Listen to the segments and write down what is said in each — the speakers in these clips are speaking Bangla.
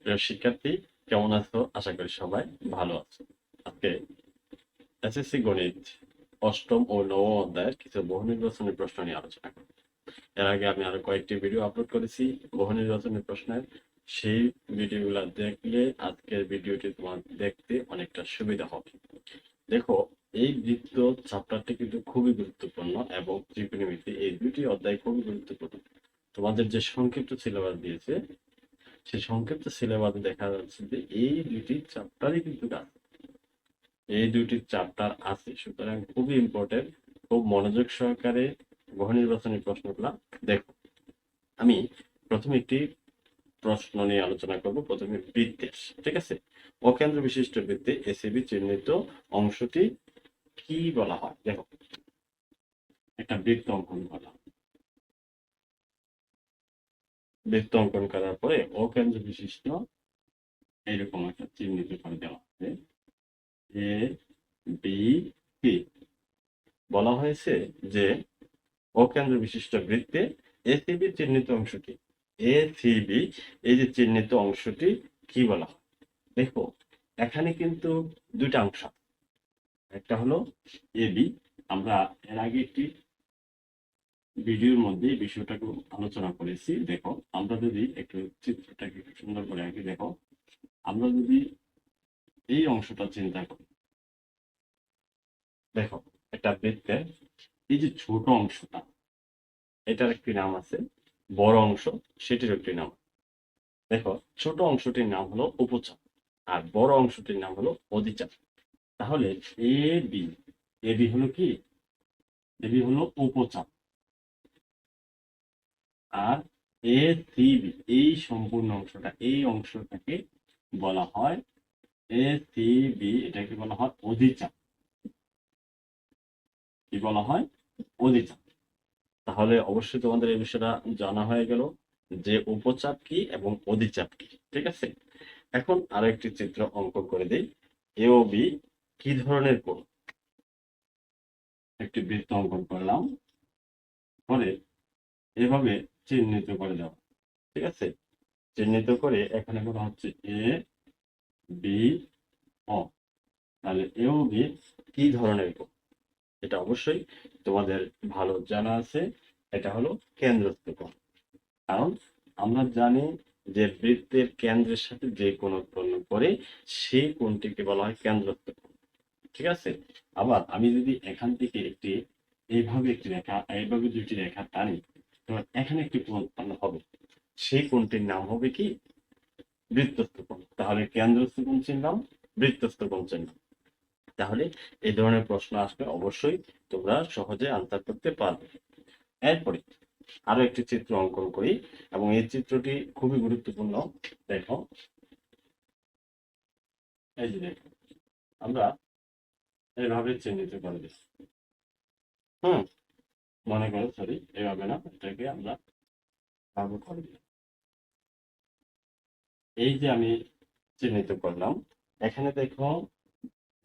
প্রিয় শিক্ষার্থী, কেমন আছো? আশা করি সবাই ভালো আছো। আজকে এসএসসি গণিত অষ্টম ও নবম অধ্যায়ের কিছু বহু নির্বাচনী প্রশ্ন নিয়ে আলোচনা করব। এর আগে আমি আরো কয়েকটি ভিডিও আপলোড করেছি বহু নির্বাচনী প্রশ্নের। সেই ভিডিওগুলো দেখলে আজকের ভিডিওটি তোমার দেখতে অনেকটা সুবিধা হবে। দেখো, এই বৃত্ত চ্যাপ্টারটি কিন্তু খুবই গুরুত্বপূর্ণ এবং ত্রিকোণমিতি এই দুটি অধ্যায় খুবই গুরুত্বপূর্ণ। তোমাদের যে সংক্ষিপ্ত সিলেবাস দিয়েছে, সেই সংক্ষিপ্ত সিলেবাসে দেখা যাচ্ছে যে এই দুইটি চ্যাপ্টার আছে, সুতরাং খুবই ইম্পর্টেন্ট। খুব মনোযোগ সহকারে বহু নির্বাচনী প্রশ্নগুলা দেখো। আমি প্রথমে একটি প্রশ্ন নিয়ে আলোচনা করব। প্রথমে বৃত্তের, ঠিক আছে। অকেন্দ্র বিশিষ্ট বৃত্তে এসিবি চিহ্নিত অংশটি কি বলা হয়? দেখো, একটা বৃত্ত অঙ্কন করা, বৃত্ত অঙ্কন করার পরে অকেন্দ্র বিশিষ্ট এইরকম একটা চিহ্নিত করে দেওয়া হবে এ বি সি। বলা হয়েছে যে অকেন্দ্র বিশিষ্ট বৃত্তে এসিবি চিহ্নিত অংশটি, এসিবি এই যে চিহ্নিত অংশটি কি বলা হয়? দেখো, এখানে কিন্তু দুইটা অংশ, একটা হলো এবি। আমরা এর আগে একটি ভিডিওর মধ্যে এই বিষয়টাকে আলোচনা করেছি। দেখো, আমরা যদি একটু চিত্রটাকে একটু সুন্দর করে আঁকি, দেখো, আমরা যদি এই অংশটা চিন্তা করি, দেখো, একটা বৃত্তের এই যে ছোট অংশটা, এটার একটি নাম আছে। বড় অংশ, সেটির একটি নাম। দেখো, ছোট অংশটির নাম হলো উপচাপ আর বড় অংশটির নাম হলো অধিচাপ। তাহলে এ বি, এ বি হলো কি? এ বি হলো উপচাপ। আর এ সি বি এই সম্পূর্ণ অংশটা, এই অংশটাকে বলা হয় এ সি বি, এটাকে বলা হয় অধিচাপ। কি বলা হয়? অধিচাপ। তাহলে অবশ্যই তোমাদের এই বিষয়টা জানা হয়ে গেল যে উপচাপ কি এবং অধিচাপ কি, ঠিক আছে। এখন আরো একটি চিত্র অঙ্কন করে দেই। এ ও বি কি ধরনের কোণ? একটি বৃত্ত অঙ্কন করলাম, করে এভাবে চিহ্নিত করে দাও, ঠিক আছে। চিহ্নিত করে এখানে বলা হচ্ছে এ বি ও। তাহলে এ ও বি কি ধরনের কোণ? এটা অবশ্যই তোমাদের ভালো জানা আছে। এটা হলো কেন্দ্রস্থ কোণ। কারণ আমরা জানি যে বৃত্তের কেন্দ্রের সাথে যে কোণ উৎপন্ন করে সেই কোণটিকে বলা হয় কেন্দ্রস্থ কোণ, ঠিক আছে। আবার আমি যদি এখান থেকে এইভাবে একটি রেখা, এইভাবে দুইটি রেখা টানি, তো এখানে একটি কোণ উৎপন্ন হবে। সেই কোণটির নাম হবে কি? বৃত্তস্থ কোণ। তাহলে কেন্দ্রস্থ কোণ চিনলাম, বৃত্তস্থ কোণ চিনলাম। তাহলে এই ধরনের প্রশ্ন আসলে অবশ্যই তোমরা সহজে আনসার করতে পারবে। এরপরে আরো একটি চিত্র অঙ্কন করি এবং এই চিত্রটি খুবই গুরুত্বপূর্ণ। দেখো, এই যে দেখো, আমরা এইভাবে চিহ্নিত করে দিচ্ছি। হুম, মনে করো, সরি, এভাবে না, এটাকে আমরা ভাবে করে দিই। এই যে আমি চিহ্নিত করলাম, এখানে দেখো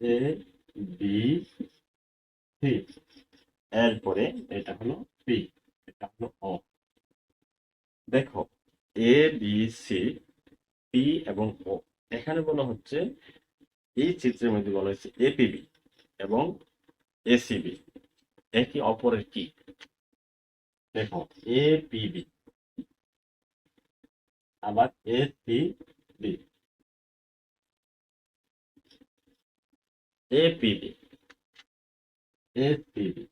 এ বি সি, এরপরে এটা হলো পি, এটা হলো ও। দেখো, এ বি সি, পি এবং ও, এখানে বলা হচ্ছে, এই চিত্রের মধ্যে বলা হচ্ছে এপিবি এবং এসিবি একে অপরের কি? দেখো, এপিবি আবার এসিবি, এপিবি এসিবি,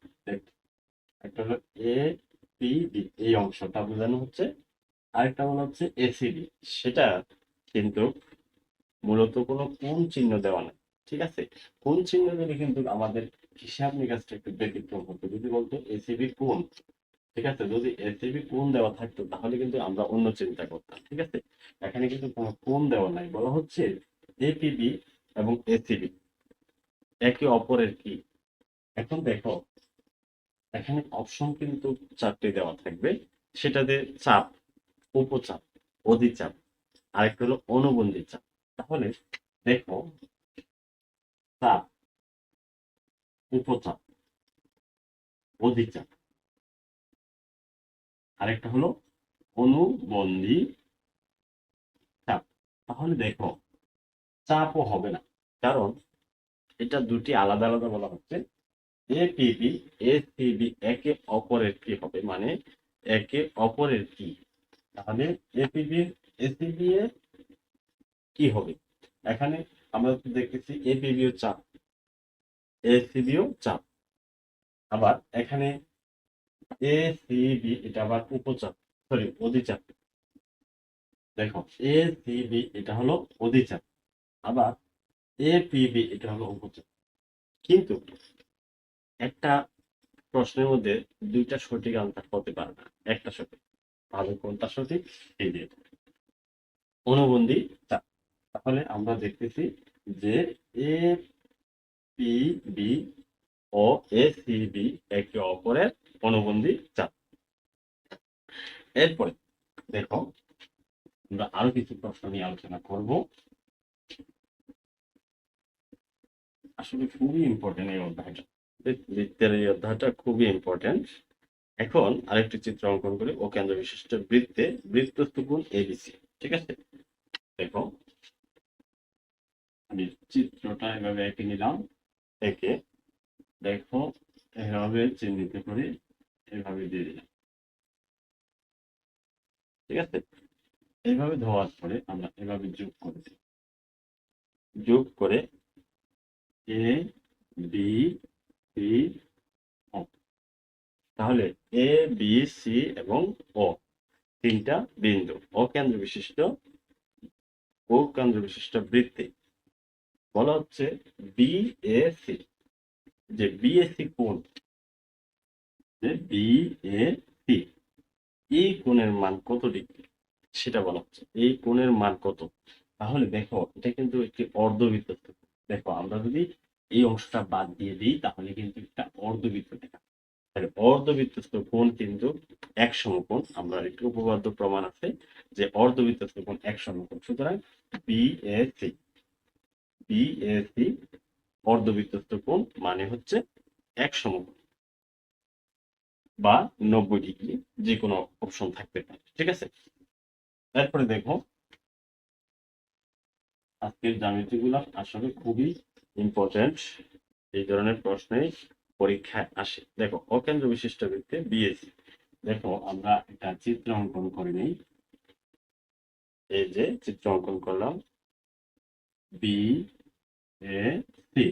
একটা হলো এপিবি এই অংশটা বোঝানো হচ্ছে, আরেকটা মনে হচ্ছে এসিবি। সেটা কিন্তু মূলত কোনো কোণ চিহ্ন দেওয়া নেই, ঠিক আছে। কোণ চিহ্ন দিলে কিন্তু আমাদের হিসাব নিকাশটা একটু ব্যতিক্রম হতো। যদি বলতো এসিবি কোণ, ঠিক আছে, যদি এসিবি কোণ দেওয়া থাকতো তাহলে কিন্তু আমরা অন্য চিন্তা করতাম, ঠিক আছে। এখানে কিন্তু কোনো কোণ দেওয়া নাই, বলা হচ্ছে এপিবি এবং এসিবি একে অপরের কি। এখন দেখো, এখানে অপশন কিন্তু চারটি দেওয়া থাকবে। সেটাতে চাপ, উপচাপ, অধিচাপ, আরেকটা হলো অনুবন্ধী চাপ। তাহলে দেখো, চাপ, উপচাপ, অধিচাপ, আরেকটা হলো অনুবন্ধী চাপ। তাহলে দেখো চাপও হবে না, কারণ এটা দুটি আলাদা আলাদা বলা হচ্ছে। এপিবি এসিবি একে অপরের কি হবে, মানে একে অপরের কি। তাহলে এপিবি এসিবি এর কি হবে, এখানে আমরা দেখতেছি এপিবিও চাপ, এসিবিও চাপ। আবার এখানে এসিবি এটা আবার উপচাপ, সরি অধিচাপ। দেখো এসিবি এটা হলো অধিচাপ, আবার এপিবি এটা হলো উপচাপ। কিন্তু একটা প্রশ্নের মধ্যে দুইটা সঠিক আনসার হতে পারে না, একটা সঠিক। তাহলে কোনটা সঠিক? এই যে অনুবন্ধী চাপ। তাহলে আমরা দেখতেছি যে এ পি বি ও এসিবি একে অপরের অনুবন্ধী চাপ। এরপরে দেখো আমরা আরো কিছু প্রশ্ন নিয়ে আলোচনা করব। আসলে খুবই ইম্পর্টেন্ট এই অধ্যায়টা, বৃত্তের এই অধ্যায়টা খুবই ইম্পর্টেন্ট। এখন আরেকটি চিত্র অঙ্কন করে ও কেন্দ্র বিশিষ্ট বৃত্তে বৃত্তস্থ কোণ এবিসি। ঠিক আছে, দেখো আমি চিত্রটা এভাবে এঁকে নিলাম, এঁকে দেখো এভাবে চিহ্নিত করে এভাবে দিয়ে দিলাম। ঠিক আছে, এইভাবে ধোয়ার পরে আমরা এভাবে যোগ করে দিই, যোগ করে এ বি সি ও। তাহলে এ বি সি এবং ও তিনটা বিন্দু ও কেন্দ্র বিশিষ্ট বৃত্তে বলা হচ্ছে বিএসি। যে বিএসি কোণ, যে বিএসি এই কোণের মান কত ডিগ্রি সেটা বলা হচ্ছে, এই কোণের মান কত। তাহলে দেখো এটা কিন্তু একটি অর্ধবৃত্ত। দেখো আমরা যদি এই অংশটা বাদ দিয়ে দিই তাহলে কিন্তু একটা অর্ধবৃত্ত দেখা। তাহলে অর্ধবৃত্তস্থ কোণ কিন্তু এক সমকোণ, আমরা একটু উপপাদ্য প্রমাণ আছে যে অর্ধবৃত্তস্থ কোণ এক সমকোণ। সুতরাং বিএসি বিএসি অর্ধবৃত্তস্থ কোণ মানে হচ্ছে এক সমকোণ বা 90 ডিগ্রি, যে কোনো অপশন থাকতে পারে। ঠিক আছে, তারপরে দেখো আজকের জ্যামিতি গুলো আসলে খুবই ইম্পর্টেন্ট, এই ধরনের প্রশ্নে পরীক্ষায় আসে। দেখো অকেন্দ্র বিশিষ্ট বৃত্তে বিএসি, দেখো আমরা একটা চিত্র অঙ্কন করে নিই। এই যে চিত্র অঙ্কন করলাম বি এ সি,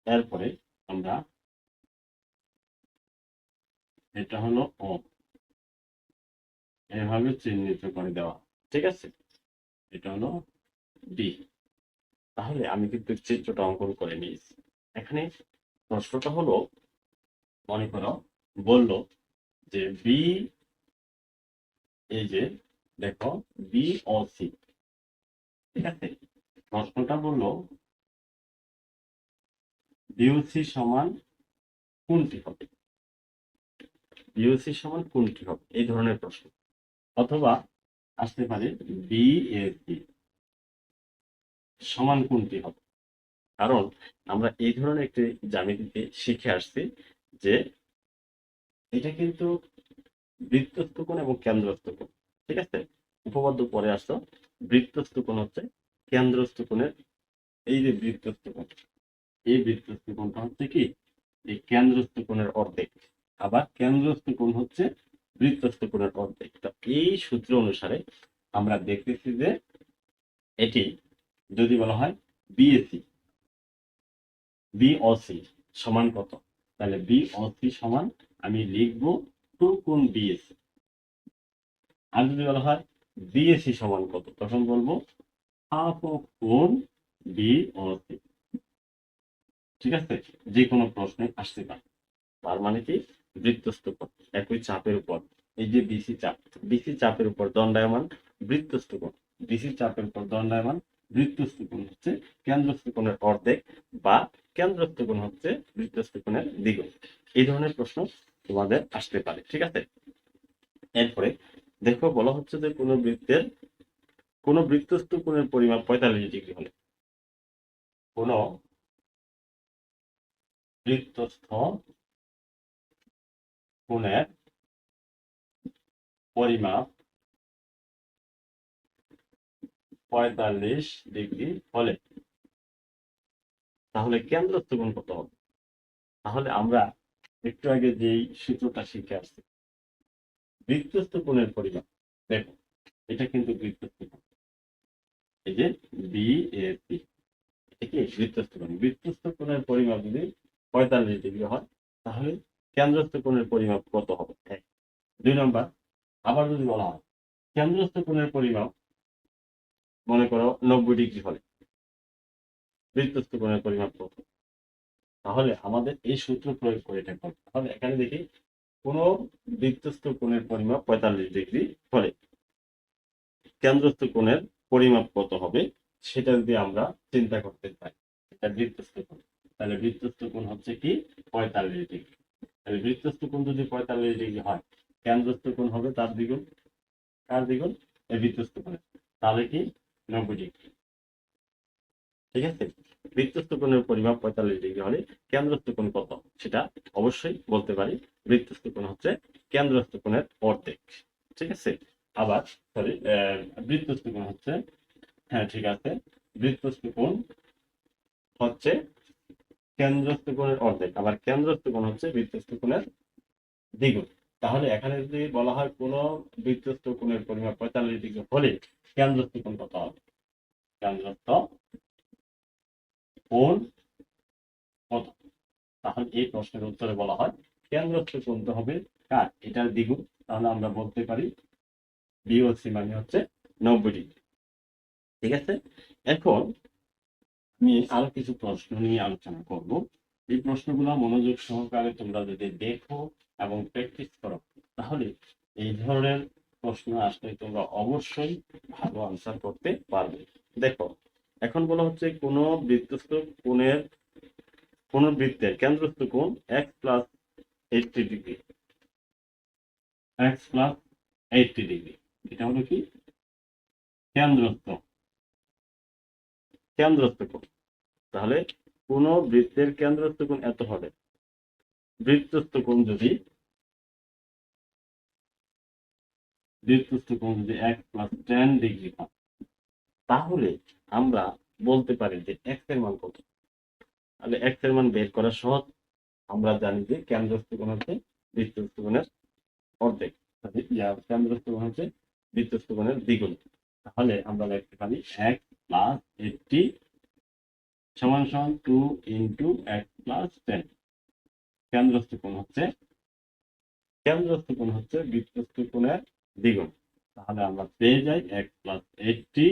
এরপরে আমরা এটা হলো ও, এভাবে চিহ্নিত করে দেওয়া। ঠিক আছে, এটা হলো ডি। তাহলে আমি কিন্তু চিত্রটা অঙ্কন করে নিয়েছি। এখানে প্রশ্নটা হলো, মনে করো বললো যে বি, এই যে দেখো বি ও সি। ঠিক আছে, প্রশ্নটা বললো বিওসি সমান কোনটি হবে, বিওসি সমান কোনটি হবে, এই ধরনের প্রশ্ন। অথবা আসতে পারে বিএসি সমান কোনটি হবে। কারণ আমরা এই ধরনের একটি জ্যামিতিতে শিখে আসছি যে এটা কিন্তু বৃত্তস্থ কোণ এবং কেন্দ্রস্থ কোণ। ঠিক আছে, উপপাদ্য পরে আসতো, বৃত্তস্থ কোণ হচ্ছে কেন্দ্রস্থ কোণের, এই যে বৃত্তস্থ কোণ, এই বৃত্তস্থ কোণটা হচ্ছে কি এই কেন্দ্রস্থ কোণের অর্ধেক, আবার কেন্দ্রস্থ কোণ হচ্ছে বৃত্তস্থ কোণের অর্ধেক। তো এই সূত্র অনুসারে আমরা দেখতেছি যে এটি যদি বলা হয় বিএসি বিওসি সমান কত, তাহলে বিওসি সমান আমি লিখবো 2 গুণ বিএসি। আর যদি বলা হয় বিএসি সমান কত, তখন বলবো হাফ অফ গুণ বিওসি। ঠিক আছে, যে কোনো প্রশ্নে আসতে পারে। তার মানে কি বৃত্তস্থ কোণ একই চাপের উপর, এই যে বিসি চাপের উপর দণ্ডায়মান বৃত্তস্থ কোণ, বিসি চাপের উপর দণ্ডায়মান বৃত্তস্থ কোণ হচ্ছে কেন্দ্রস্থ কোণের অর্ধেক, বা কেন্দ্রস্থ কোণ হচ্ছে বৃত্তস্থ কোণের দ্বিগুণ। এই ধরনের প্রশ্ন তোমাদের আসতে পারে। ঠিক আছে, এরপরে দেখো বলা হচ্ছে যে কোন বৃত্তস্থ কোণের পরিমাপ 45 ডিগ্রি হলে কোন বৃত্তস্থ কোণের পরিমাপ 45 ডিগ্রি হলে তাহলে কেন্দ্রস্থ কোণ কত হবে? তাহলে আমরা একটু আগে যেই সূত্রটা শিখে আসছি, বৃত্তস্থ কোণের পরিমাপ। দেখো, এটা কিন্তু বৃত্তস্থ কোণ, এই যে বিএসি, এটা কি বৃত্তস্থ কোণ। বৃত্তস্থ কোণের পরিমাপ যদি 45 ডিগ্রি হয় তাহলে কেন্দ্রস্থ কোণের পরিমাপ কত হবে? 2 নম্বর, আবার যদি বলা হয় কেন্দ্রস্থ কোণের পরিমাপ মনে করো 90 ডিগ্রি হলে বৃত্তস্থ কোণের পরিমাপ কত? তাহলে আমাদের এই সূত্র প্রয়োগ করে এটা করতে। তাহলে এখানে দেখি, কোন বৃত্তস্থ কোণের পরিমাপ 45 ডিগ্রি হলে কেন্দ্রস্থ কোণের পরিমাপ কত হবে সেটা যদি আমরা চিন্তা করতে চাই, এটা বৃত্তস্থ কোণ, তাহলে বৃত্তস্থ কোণ হচ্ছে কি 45 ডিগ্রি। তাহলে বৃত্তস্থ কোণ যদি 45 ডিগ্রি হয়, কেন্দ্রস্থ কোণ হবে তার দ্বিগুণ। কার দ্বিগুণ? এই বৃত্তস্থ কোণের। তাহলে কি 90 ডিগ্রি। ঠিক আছে, বৃত্তস্থ কোণের পরিমাপ 45 ডিগ্রি হলে কেন্দ্রস্থ কোণ কত সেটা অবশ্যই বলতে পারি। বৃত্তস্থ কোণ হচ্ছে কেন্দ্রস্থ কোণের অর্ধেক। ঠিক আছে, আবার সরি, বৃত্তস্থ কোণ হচ্ছে, হ্যাঁ ঠিক আছে, বৃত্তস্থ কোণ হচ্ছে কেন্দ্রস্থ কোণের অর্ধেক, আবার কেন্দ্রস্থ কোণ হচ্ছে বৃত্তস্থ কোণের দ্বিগুণ। তাহলে এখানে যদি বলা হয় কোন বৃত্তস্থ কোণের পরিমাপ 45 ডিগ্রি হলে কেন্দ্রস্থ কোণ কত হবে? কেন্দ্রস্থ কোণ কত? তাহলে এই প্রশ্নের উত্তরে বলা হয় কেন্দ্রস্থ কোণ হবে কার? এটার দ্বিগুণ। তাহলে আমরা বলতে পারি বিওসি মানে হচ্ছে 90 ডিগ্রি। ঠিক আছে, এখন আমি আরো কিছু প্রশ্ন নিয়ে আলোচনা করব। এই প্রশ্নগুলো মনোযোগ সহকারে তোমরা যদি দেখো এবং প্র্যাকটিস করো তাহলে এই ধরনের প্রশ্ন আসলে তোমরা অবশ্যই ভালো আনসার করতে পারবে। দেখো, এখন বলা হচ্ছে কোন বৃত্তস্থ কোণের কোন বৃত্তের কেন্দ্রস্থ কোণ x+80 ডিগ্রি। x+80 ডিগ্রি, এটা হলো কি কেন্দ্রস্থ কেন্দ্রস্থ কোণ। তাহলে কোন বৃত্তের কেন্দ্রস্থ কোণ এত হবে, বৃত্তস্থ কোণ যদি x+10 ডিগ্রি হয় তাহলে আমরা বলতে পারি যে x এর মান কত। তাহলে x এর মান বের করা সহজ। আমরা জানি যে কেন্দ্রস্থ কোণ হচ্ছে বৃত্তস্থ কোণের অর্ধেক, কেন্দ্রস্থ কোণ হচ্ছে বৃত্তস্থ কোণের দ্বিগুণ। তাহলে আমরা লিখতে পারি x+80 সমান সমান 2 × x+10। কেন্দ্রস্থ কোণ হচ্ছে বৃত্তস্থ কোণের দ্বিগুণ। তাহলে আমরা পেয়ে যাই x+80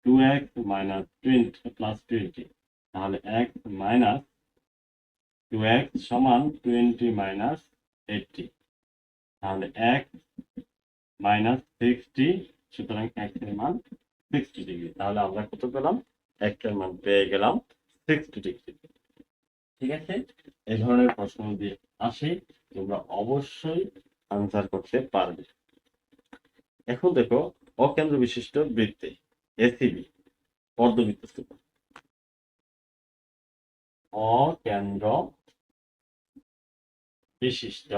2x - 20 তাহলে x - 2x সমান 20 - 80। তাহলে x - 60, সুতরাং x এর মান 60 ডিগ্রি। তাহলে আমরা কত পেলাম? x এর মান পেয়ে গেলাম 60 ডিগ্রি। ঠিক আছে, এই ধরনের প্রশ্ন যদি আসে তোমরা অবশ্যই আনসার করতে পারবে। এখন দেখো, অকেন্দ্র বিশিষ্ট বৃত্তে এসিবি অর্ধবৃত্তস্থ কোণ। অকেন্দ্র বিশিষ্ট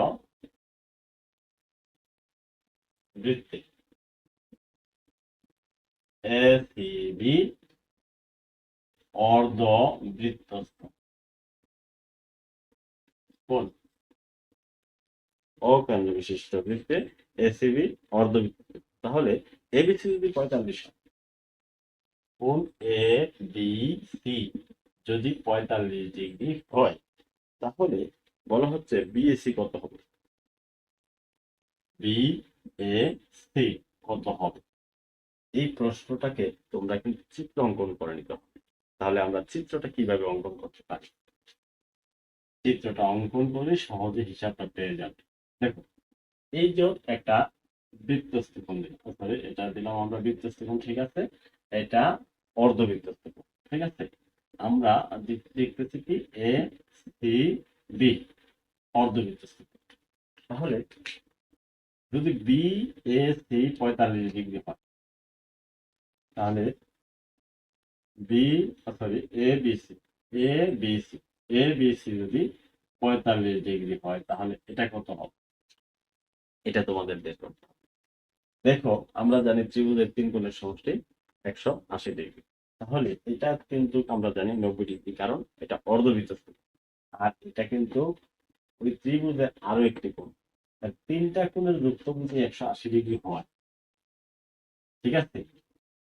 বৃত্তে এসিবি অর্ধবৃত্তস্থ কোণ। অকেন্দ্র বিশিষ্ট বৃত্তে এসিবি অর্ধবৃত্তস্থ। তাহলে এবিসি যদি 45 হয়, কোণ এ বি সি যদি 45 ডিগ্রি হয় তাহলে বলা হচ্ছে বিএসি কত হবে? বিএসি কত হবে? এই প্রশ্নটাকে তোমরা কিন্তু চিত্র অঙ্কন করে নিতে হবে। তাহলে আমরা চিত্রটা কিভাবে অঙ্কন করতে পারি? চিত্রটা অঙ্কন করে সহজে হিসাবটা পেয়ে যাবে। দেখো, এই যে একটা বৃত্তস্থ কোণ দিলাম, সরি এটা দিলাম আমরা বৃত্তস্থ কোণ, ঠিক আছে, এটা অর্ধবৃত্তস্থ কোণ। ঠিক আছে, আমরা দেখতেছি কি এ সি বি অর্ধবৃত্তস্থ কোণ। তাহলে যদি বি এ সি 45 ডিগ্রি হয় তাহলে B sorry A B C যদি 45 ডিগ্রি হয় তাহলে এটা কত হবে? এটা তোমাদের বের করতে হবে। দেখো, আমরা জানি ত্রিভুজের 3 কোণের সমষ্টি 180 ডিগ্রি। তাহলে এটা কিন্তু আমরা জানি 90 ডিগ্রি, কারণ এটা অর্ধবৃত্ত। আর এটা কিন্তু ওই ত্রিভুজের আরো একটি কোণ। আর তিনটা কোণের যুক্তভুজ 180 ডিগ্রি হয়, ঠিক আছে?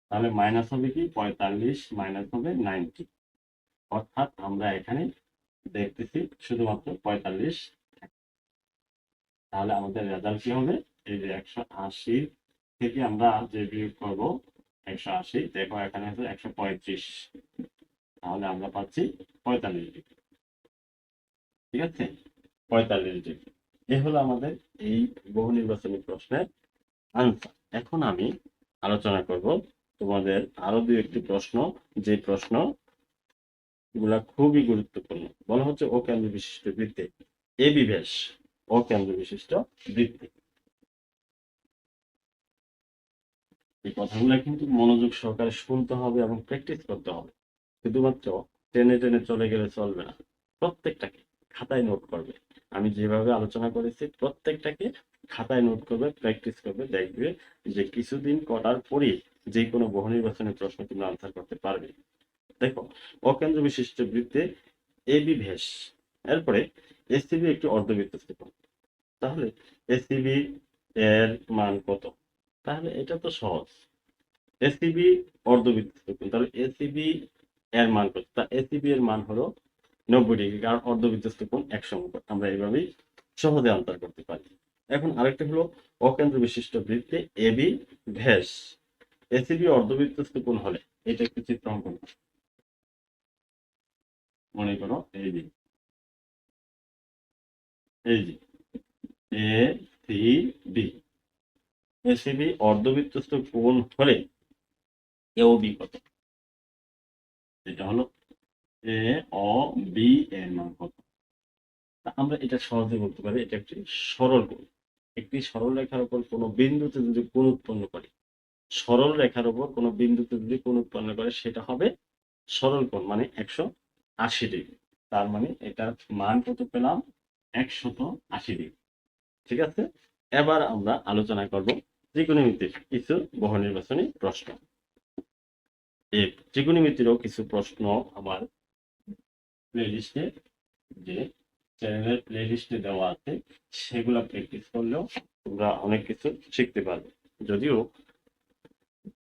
তাহলে মাইনাস হবে কি 45 মাইনাস হবে 90, অর্থাৎ আমরা এখানে দেখতেছি শুধুমাত্র 45। তাহলে আমাদের রেজাল্ট কি হবে? এই যে 180 থেকে আমরা যে বিয়োগ করবো 180, দেখো এখানে আছে 135, তাহলে আমরা পাচ্ছি 45 ডিগ্রি। ঠিক আছে, 45 ডিগ্রি। এ হলো আমাদের এই বহু নির্বাচনী প্রশ্নের আনসার। এখন আমি আলোচনা করব তোমাদের আরো দুই একটি প্রশ্ন, যে প্রশ্ন গুলা খুবই গুরুত্বপূর্ণ। বলা হচ্ছে অকেন্দ্র বিশিষ্ট বৃত্তে এ বিভেষ অকেন্দ্র বিশিষ্ট বৃত্তে। এই কথাগুলো কিন্তু মনোযোগ সহকারে শুনতে হবে এবং প্র্যাকটিস করতে হবে। শুধুমাত্র টেনে টেনে চলে গেলে চলবে না, প্রত্যেকটাকে খাতায় নোট করবে। আমি যেভাবে আলোচনা করেছি প্রত্যেকটাকে খাতায় নোট করবে, প্র্যাকটিস করবে, দেখবে যে কিছুদিন করার পরেই যে কোনো বহু নির্বাচনের প্রশ্ন তুমি আনসার করতে পারবে। দেখো, অকেন্দ্র বিশিষ্ট বৃত্তে এবি ভেস, এরপরে এসিবি একটি অর্ধবৃত্ত ত্রিকোণ। তাহলে এসিবি এর মান কত? তাহলে এটা তো সহজ। এসিবি অর্ধবৃত্ত ত্রিকোণ, তাহলে এসিবি এর মান কত? তা এসিবি এর মান হলো 90 ডিগ্রি, কারণ অর্ধবৃত্ত ত্রিকোণ এক সমকোণ। আমরা এইভাবেই সহজে আনসার করতে পারি। এখন আরেকটা হলো অকেন্দ্র বিশিষ্ট বৃত্তে এবি ভেস এসিবি অর্ধবৃত্ত ত্রিকোণ হলে এটা একটি চিত্র অঙ্কন করো। মনে করো এই যে এ সি বি, এসিবি অর্ধবৃত্তস্থ কোণ হলে এও বি কত? এটা হলো এ ও বি এর মান কত? তা আমরা এটা সহজে বলতে পারি এটা একটি সরল কোণ। একটি সরল রেখার উপর কোনো বিন্দুতে যদি কোণ উৎপন্ন করে, সরল রেখার উপর কোনো বিন্দুতে যদি কোণ উৎপন্ন করে, সেটা হবে সরল কোণ, মানে 180 ডিগ্রি। তার মানে এটার মান কত পেলাম? 180 ডিগ্রি। ঠিক আছে, এবার আমরা আলোচনা করব ত্রিকোণমিতির কিছু বহু নির্বাচনী প্রশ্ন। এই ত্রিকোণমিতিরও কিছু প্রশ্ন আমার প্লেলিস্টে, যে চ্যানেলের প্লেলিস্টে দেওয়া আছে, সেগুলা প্র্যাকটিস করলেও তোমরা অনেক কিছু শিখতে পারবে। যদিও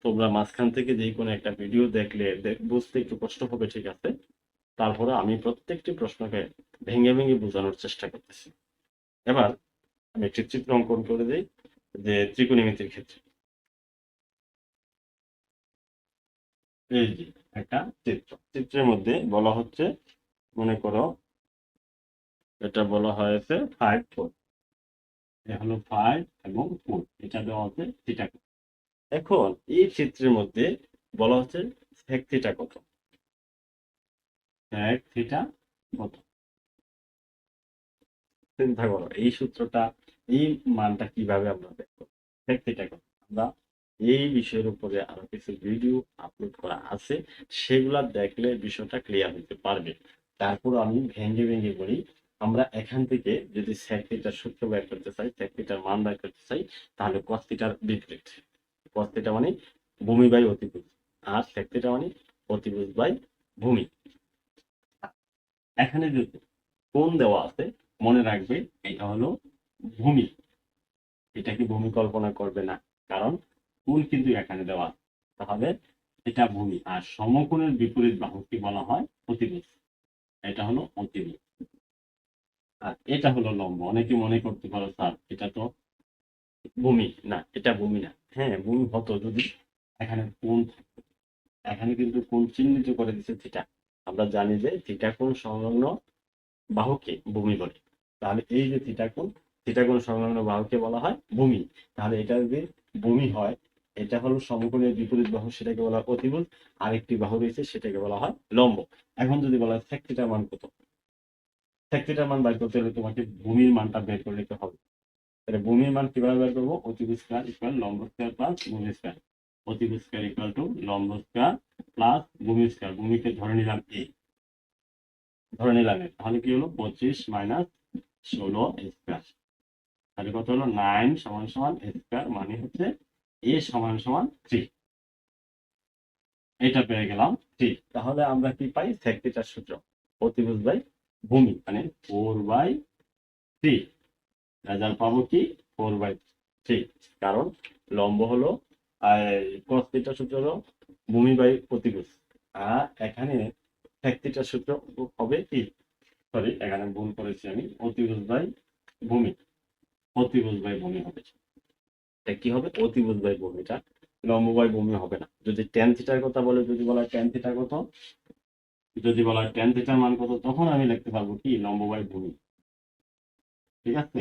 তোমরা মাঝখান থেকে যে কোনো একটা ভিডিও দেখলে বুঝতে একটু কষ্ট হবে, ঠিক আছে, তারপরে আমি প্রত্যেকটি প্রশ্নকে ভেঙে ভেঙে বোঝানোর চেষ্টা করতেছি। এবার আমি একটি চিত্র অঙ্কন করে দিই, যে ত্রিকোণমিতির ক্ষেত্রে এই যে একটা চিত্রের মধ্যে বলা হচ্ছে, মনে করো এটা বলা হয়েছে 5 4, এ হলো 5 এবং 4, এটা দেওয়া হচ্ছে থিটা। এখন এই চিত্রের মধ্যে বলা হচ্ছে sec থিটা কত? sec থিটা কত? চিন্তা করো এই সূত্রটা, এই মানটা কিভাবে আমরা দেখবো? sec থিটা কত? আমরা এই বিষয়ের উপরে আরো কিছু ভিডিও আপলোড করা আছে, সেগুলা দেখলে বিষয়টা ক্লিয়ার হতে পারবে। তারপর আমি ভেঙে ভেঙে বলি, আমরা এখান থেকে যদি sec থিটার সূত্র বের করতে চাই, sec থিটার মান বের করতে চাই, তাহলে cos থিটার বিপরীত। cos থিটা মানে ভূমি বাই অতিভুজ, আর sec থিটা মানে অতিভুজ বাই ভূমি। এখানে যদি কোণ দেওয়া আছে, মনে রাখবে এটা হলো ভূমি, এটাকে ভূমি কল্পনা করবে না, কারণ কোণ কিন্তু এখানে দেওয়া আছে। তাহলে এটা ভূমি, আর সমকোণের বিপরীত বাহুকে বলা হয় অতিভুজ। এটা হলো অতিভুজ, আর এটা হলো লম্ব। অনেকে মনে করতে পারো স্যার এটা তো ভূমি না, এটা ভূমি না। হ্যাঁ, ভূমি হতো যদি এখানে কোণ থাকতো। এখানে কিন্তু কোণ চিহ্নিত করে দিচ্ছে থিটা। আমরা জানি যে থিটা কোণ সংলগ্ন বাহুকে ভূমি বলে। তাহলে এই যে থিটা কোণ সংলগ্ন বাহুকে বলা হয় ভূমি। তাহলে এটা যদি ভূমি হয়, এটা হলো সমকোণের বিপরীত বাহু, সেটাকে বলা হয় অতিভুজ। আরেকটি বাহু রয়েছে, সেটাকে বলা হয় লম্ব। এখন যদি বলা হয় sec থিটার মান কত? sec থিটার মান বের করতে হলে তোমাকে ভূমির মানটা বের করে নিতে হবে। তাহলে ভূমির মান কিভাবে বের করবো? অতিভুজ স্কয়ার ইকুয়াল লম্ব স্কয়ার প্লাস ভূমি স্কয়ার। অতিভুজ স্কয়ার ইকুয়াল টু লম্ব স্কয়ার প্লাস ভূমি স্কয়ার। ভূমিকে ধরে নিলাম এ, ধরে নিলাম এ, তাহলে কি হলো 25 মাইনাস 16 স্কয়ার। তাহলে কত হলো? 9 সমান সমান স্কয়ার, মানে হচ্ছে এ সমান সমান 3। এটা পেয়ে গেলাম ঠিক। তাহলে আমরা কি পাই? sec থিটার সূত্র অতিভুজ বাই ভূমি মানে 4/3। রেজাল্ট পাবো কি 4/3, কারণ লম্ব হলো cos থিটার সূত্র হলো ভূমি বাই অতিভুজ, আর এখানে sec থিটার সূত্র হবে কি, সরি এখানে ভুল করেছি আমি, অতিভুজ বাই ভূমি, অতিভুজ বাই ভূমি হবে। এটা কি হবে? অতিভুজ বাই ভূমিটা লম্ব বাই ভূমি হবে না। যদি tan থিটার কথা বলে, যদি বলা হয় tan থিটার কত, যদি বলা হয় tan থিটার মান কত, তখন আমি লিখতে পারবো কি লম্ব বাই ভূমি। ঠিক আছে?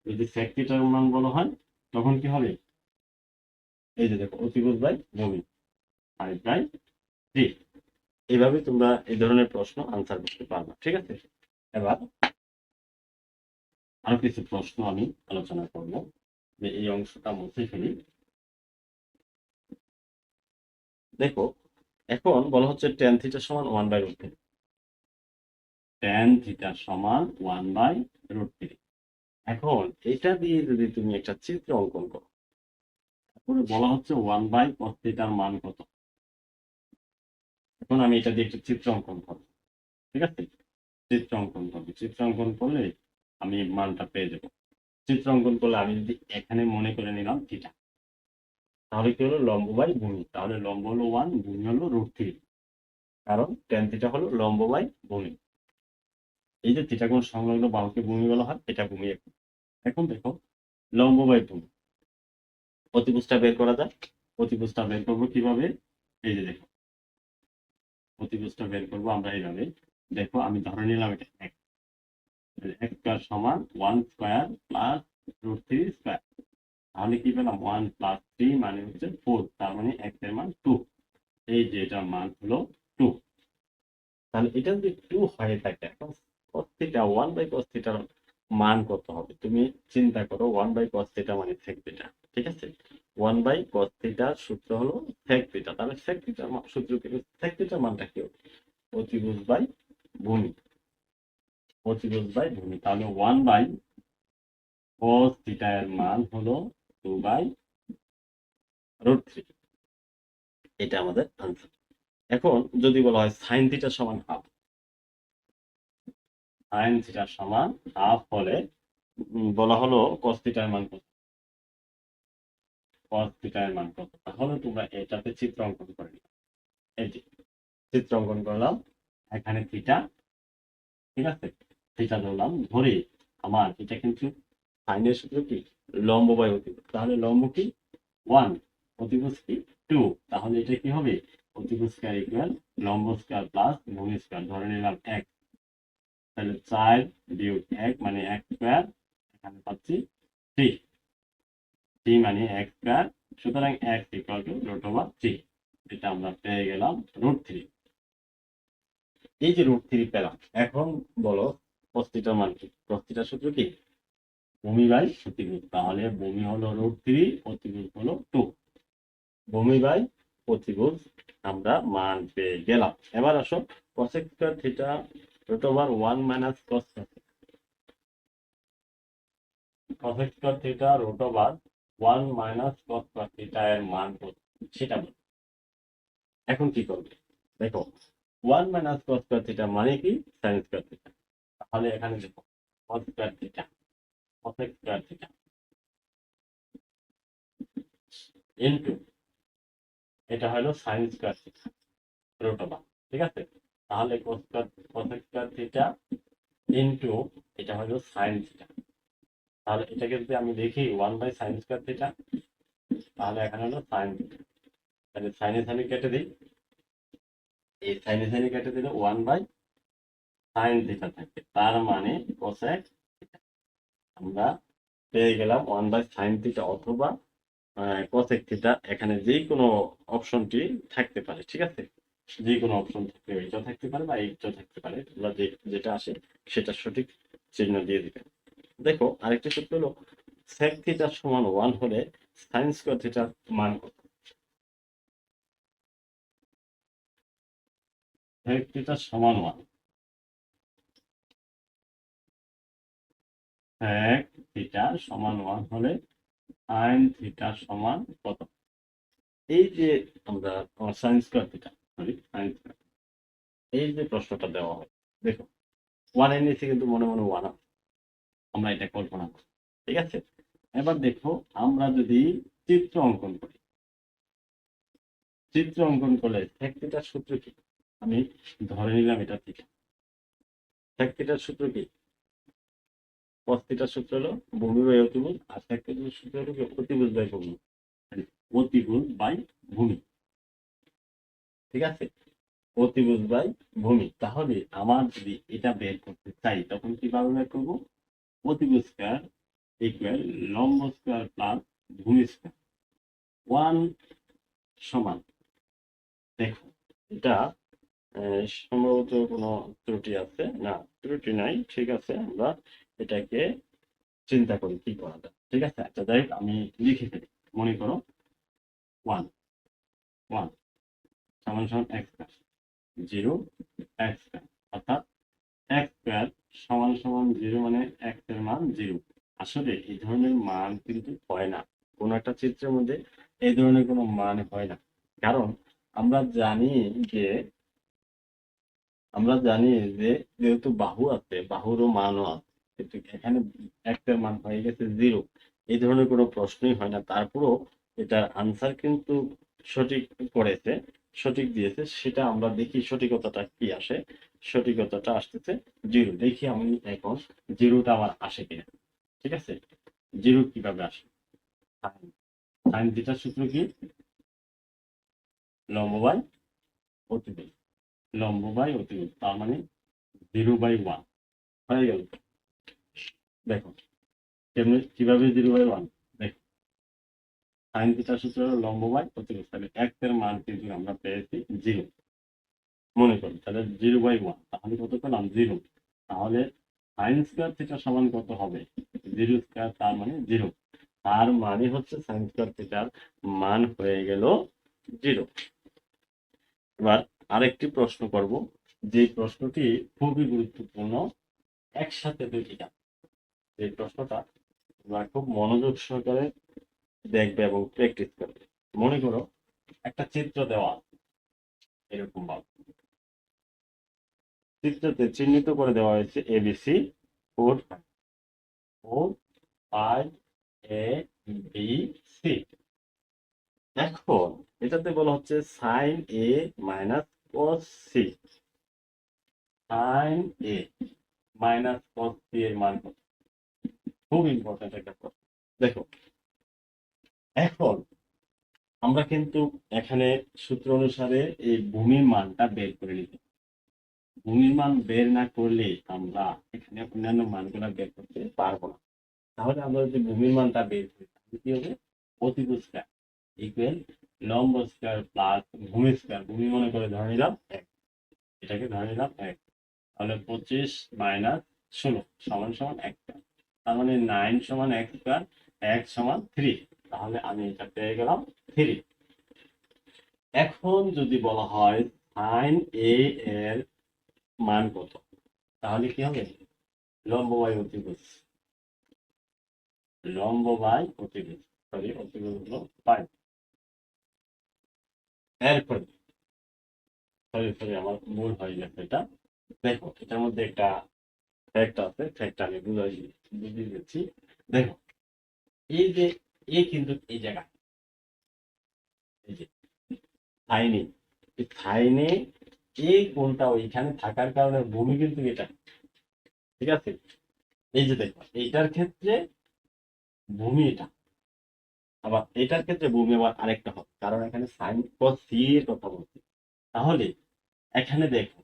যদি sec থিটার মান বলা হয় তখন কি হবে? এই যে দেখো অতিভুজ বাই ভূমি 5/3। এইভাবে তোমরা এই ধরনের প্রশ্ন আনসার করতে পারবে। ঠিক আছে? এবার আরো কিছু প্রশ্ন আমি আলোচনা করব, যে এই অংশটা মুছে ফেলি। দেখো এখন বলা হচ্ছে tan থিটা সমান 1/√3। tan থিটা সমান 1/√3। এখন এটা দিয়ে যদি তুমি একটা চিত্র অঙ্কন করো, তারপরে বলা হচ্ছে 1/cos থিটার মান কত। এখন আমি এটা দিয়ে একটা চিত্র অঙ্কন করবো। ঠিক আছে? চিত্র অঙ্কন করবো, চিত্র অঙ্কন করলে আমি মানটা পেয়ে যাবো। চিত্র অঙ্কন করলে আমি যদি এখানে মনে করে নিলাম থিটা, তাহলে কি হলো? লম্ব বাই ভূমি। তাহলে লম্ব হলো 1, ভূমি হলো √3, কারণ tan থিটা হলো লম্ব বাই ভূমি। এই যে থিটা কোণ সংলগ্ন বাহুকে ভূমি বলা হয়, এটা ভূমি। এখন দেখো লম্ব বাই ভূমি, অতিভুজটা বের করা যায়। অতিভুজটা বের করবো কিভাবে? এই যে দেখো অতিভুজটা বের করবো আমরা এইভাবে। দেখো আমি ধরে নিলাম এটা x স্কয়ার সমান 1 স্কয়ার প্লাস √3 স্কয়ার। তাহলে কি পেলাম? 1 প্লাস 3 মানে হচ্ছে 4, তার মানে x এর মান 2। এই যে এটার মান হলো 2। তাহলে এটা যদি 2 হয়ে থাকে, এখন cos থিটা 1/cos থিটার মান কত হবে? তুমি চিন্তা করো, 1/cos থিটা মানে sec থিটা। ঠিক আছে? 1/cos থিটার সূত্র হলো sec থিটা। তাহলে sec থিটার সূত্র কি? sec থিটার মানটা কি হবে? অতিভুজ বাই ভূমি, অতিভুজ বাই ভূমি। তাহলে 1/cos থিটা এর মান হলো 2/√3। এটা আমাদের আনসার। এখন যদি বলা হয় sin থিটা সমান হাফ, sin থিটা সমান হাফ হলে বলা হলো cos থিটার মান কত, cos থিটার মান কত। তাহলে তোমরা এটাতে চিত্র অঙ্কন করে নিও। এই যে চিত্র অঙ্কন করলাম, এখানে থিটা, ঠিক আছে, থিটা ধরলাম, ধরে আমার এটা কিন্তু সাইনের সূত্র কি লম্ব বাই অতিভুজ। তাহলে লম্ব কি 1, অতিভুজ কি 2। তাহলে এটা কি হবে? অতিভুজ স্কয়ার ইকুয়াল লম্ব স্কয়ার প্লাস ভূমি স্কয়ার, ধরে নিলাম 1। তাহলে 4 বিয়োগ 1 মানে 1 স্কয়ার, এখানে পাচ্ছি 3, 3 মানে 1 স্কয়ার। সুতরাং x ইকুয়াল টু √3। এটা আমরা পেয়ে গেলাম √3। এই যে √3 পেলাম, এখন বলো cos থিটার মান কি? cos থিটার সূত্র কি ভূমি বাই অতিভুজ। তাহলে ভূমি হলো √3, অতিভুজ হলো 2। ভূমি বাই অতিভুজ আমরা মান পেয়ে গেলাম। এবার আসো cosec square theta √1 minus cos cosec square theta √1 minus cos theta এর মান কত সেটা বলো। এখন কি করবে? দেখো 1 মাইনাস cos স্কয়ার থিটা মানে কি sin স্কয়ার থিটা। তাহলে এখানে দেখো cos square theta, cosec square theta into এটা হলো sin স্কয়ার থিটা √1। ঠিক আছে? তাহলে cosec স্কয়ার থিটা ইনটু এটা হলো sin থিটা। তাহলে এটাকে যদি আমি দেখি 1/sin স্কয়ার থিটা, তাহলে এখানে হলো sin থিটা। তাহলে সাইনে সাইনে কেটে দিই, এই সাইনে সাইনে কেটে দিলে 1/sin থিটা থাকে, তার মানে cosec থিটা। আমরা পেয়ে গেলাম 1/sin থিটা অথবা cosec থিটা। এখানে যে কোনো অপশনটি থাকতে পারে। ঠিক আছে? যে কোনো অপশন থাকতে পারে, এইটাও থাকতে পারে বা এইটাও থাকতে পারে। তোমরা যেটা আসে সেটা সঠিক চিহ্ন দিয়ে দিবে। দেখো আরেকটা সূত্র হলো sec থিটা সমান 1 হলে sin স্কয়ার থিটার মান কত? sec থিটা সমান 1, sec থিটা সমান 1 হলে sin থিটা সমান কত? এই যে আমরা আমার sine square theta, sorry sine square, এই যে প্রশ্নটা দেওয়া হয়, দেখো ওয়ান এর নিচে কিন্তু মনে মনে ওয়ান, আমরা এটা কল্পনা করি, ঠিক আছে। এবার দেখো আমরা যদি চিত্র অঙ্কন করি, চিত্র অঙ্কন করলে sec থিটার সূত্র কি? আমি ধরে নিলাম এটা থিটা, sec থিটার সূত্র কি? cos থিটার সূত্র হলো ভূমি বাই অতিভুজ, আর sec থিটার সূত্র হলো কি? অতিভুজ বাই ভূমি, অতিভুজ বাই ভূমি, ঠিক আছে, অতিভুজ বাই ভূমি। তাহলে আমার যদি এটা বের করতে চাই তখন কিভাবে বের করবো? অতিভুজ স্কয়ার ইকুয়াল লম্ব স্কয়ার প্লাস ভূমি স্কয়ার, ওয়ান সমান, দেখো এটা সম্ভবত কোনো ত্রুটি আছে না, ত্রুটি নাই, ঠিক আছে, আমরা এটাকে চিন্তা করি কি করা যায়, ঠিক আছে। আচ্ছা যাই হোক, আমি লিখে ফেলি, মনে করো ওয়ান, ওয়ান সমান সমান x square, zero x square, অর্থাৎ এক্স স্কয়ার সমান সমান জিরো, মানে এক্স এর মান জিরো। আসলে এই ধরনের মান কিন্তু হয় না, কোন একটা চিত্রের মধ্যে এই ধরনের কোনো মান হয় না, কারণ আমরা জানি যে আমরা জানি যে যেহেতু বাহু আছে, বাহুরও মানও আছে, কিন্তু এখানে এক্স এর মান হয়ে গেছে জিরো, এই ধরনের কোনো প্রশ্নই হয় না। তারপরও এটার আনসার কিন্তু সঠিক করেছে, সঠিক দিয়েছে, সেটা আমরা দেখি সঠিকতাটা কি আসে। সঠিকতাটা আসতেছে জিরো, দেখি আমি এখন জিরোটা আমার আসে কিনা, ঠিক আছে। জিরো কিভাবে আসে? সাইন থিটার সূত্র কি? লম্ব বাই অতিভুজ, লম্ব বাই অতিভুজ, তার মানে জিরো বাই ওয়ান হয়ে গেল। দেখো কেমনি কিভাবে জিরো বাই ওয়ান, দেখো সাইন থিটার সূত্র হলো লম্ব বাই অতিভুজ, তাহলে এক্স এর মান কিন্তু আমরা পেয়েছি জিরো, মনে করি তাহলে জিরো বাই ওয়ান, তাহলে কত পেলাম? জিরো। তাহলে সাইন স্কয়ার থিটা সমান কত হবে? জিরো স্কয়ার, তার মানে জিরো, তার মানে হচ্ছে সাইন স্কয়ার থিটার মান হয়ে গেল জিরো। এবার আরেকটি প্রশ্ন করব, যে প্রশ্নটি খুবই গুরুত্বপূর্ণ, একসাথে দুইটি কাজ, এই প্রশ্নটা তোমরা খুব মনোযোগ সহকারে দেখবে এবং প্র্যাকটিস করবে। মনে করো একটা চিত্র দেওয়া এরকম ভাবে, চিত্রতে চিহ্নিত করে দেওয়া হয়েছে এবিসি, 4 4 5 এ বি সি। এখন এটাতে বলা হচ্ছে সাইন এ মাইনাস কস সি, সাইন এ মাইনাস কস সি এর মান কত? খুব ইম্পর্টেন্ট একটা প্রশ্ন। দেখো এখন আমরা কিন্তু এখানে সূত্র অনুসারে এই ভূমির মানটা বের করে নিতে, ভূমির মান বের না করলে আমরা এখানে অন্যান্য মানগুলো বের করতে পারবো না। তাহলে আমরা যদি ভূমির মানটা বের করি তাহলে কি হবে? অতিভুজ স্কয়ার ইকুয়াল লম্ব স্কয়ার প্লাস ভূমি স্কয়ার, ভূমি মনে করে ধরে নিলাম এক, এটাকে ধরে নিলাম এক, তাহলে 25 মাইনাস 16 সমান সমান এক স্কয়ার, তার মানে 9 সমান এক স্কয়ার, এক সমান 3, তাহলে আমি এটা পেয়ে গেলাম 3। এখন যদি বলা হয় সাইন এ এর মান কত, তাহলে কি হবে? লম্ব বাই অতিভুজ, লম্ব বাই অতিভুজ, সরি অতিভুজ হলো 5। এরপরে সরি সরি আমার ভুল হয়ে গেছে এটা, দেখো এটার মধ্যে একটা ফ্যাক্ট আছে, ফ্যাক্ট আমি বুঝিয়ে দিচ্ছি। দেখো এই যে এ কিন্তু এই জায়গায়, এই যে সাইনে, এই সাইনে এই কোণটা ওইখানে থাকার কারণে ভূমি কিন্তু এটা, ঠিক আছে। এই যে দেখো এইটার ক্ষেত্রে ভূমি এটা, আবার এটার ক্ষেত্রে ভূমি আবার আরেকটা হবে, কারণ এখানে সাইন কস সি এর কথা বলছি। তাহলে এখানে দেখো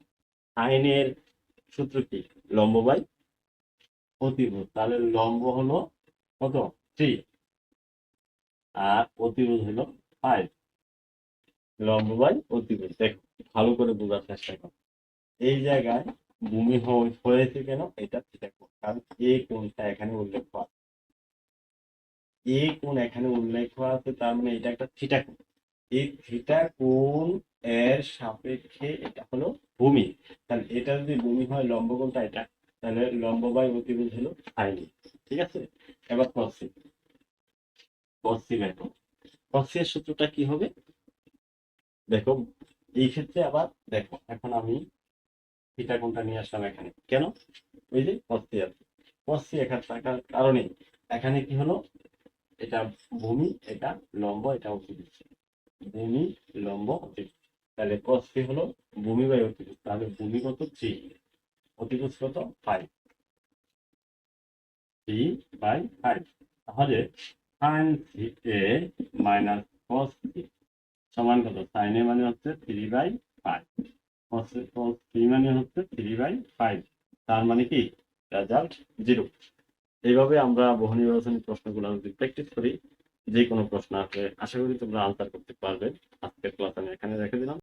সাইনের সূত্র কি? লম্ব বাই অতিভুজ, তাহলে লম্ব হলো কত? 3, আর অতিভুজ হলো 5, লম্ব বাই অতিভুজ। দেখো ভালো করে বোঝার চেষ্টা করো, এই জায়গায় ভূমি হয়েছে কেন? এটা থিটা কোণ, কারণ এই কোণটা এখানে উল্লেখ করা, এই কোণ এখানে উল্লেখ করা আছে, তার মানে এটা একটা থিটা কোণ, এই থিটা কোণ এর সাপেক্ষে এটা হলো ভূমি। তাহলে এটা যদি ভূমি হয়, লম্ব কোণটা এটা, তাহলে লম্ব বাই অতিভুজ হলো সাইন, ঠিক আছে। এবার কস সি, কস সি বের করো, কস সি এর সূত্রটা কি হবে? দেখো এই ক্ষেত্রে আবার দেখো এখন আমি থিটা কোণটা নিয়ে আসলাম এখানে কেন, ওই যে cos c আছে, cos c এখানে থাকার কারণে এখানে কি হলো, এটা ভূমি, এটা লম্ব, এটা অতিভুজ, ভূমি লম্ব অতিভুজ। তাহলে cos c হলো ভূমি বাই অতিভুজ, তাহলে ভূমি কত 3, অতিভুজ কত 5, 3/5। তাহলে sin a minus cos c সমান কত, sin a মানে হচ্ছে 3/5, cos c মানে হচ্ছে 3/5, তার মানে কি রেজাল্ট 0। এইভাবে আমরা বহু নির্বাচনী প্রশ্নগুলো যদি প্র্যাকটিস করি, যে কোনো প্রশ্ন আসলে আশা করি তোমরা আনসার করতে পারবে। আজকের ক্লাস আমি এখানে রেখে দিলাম।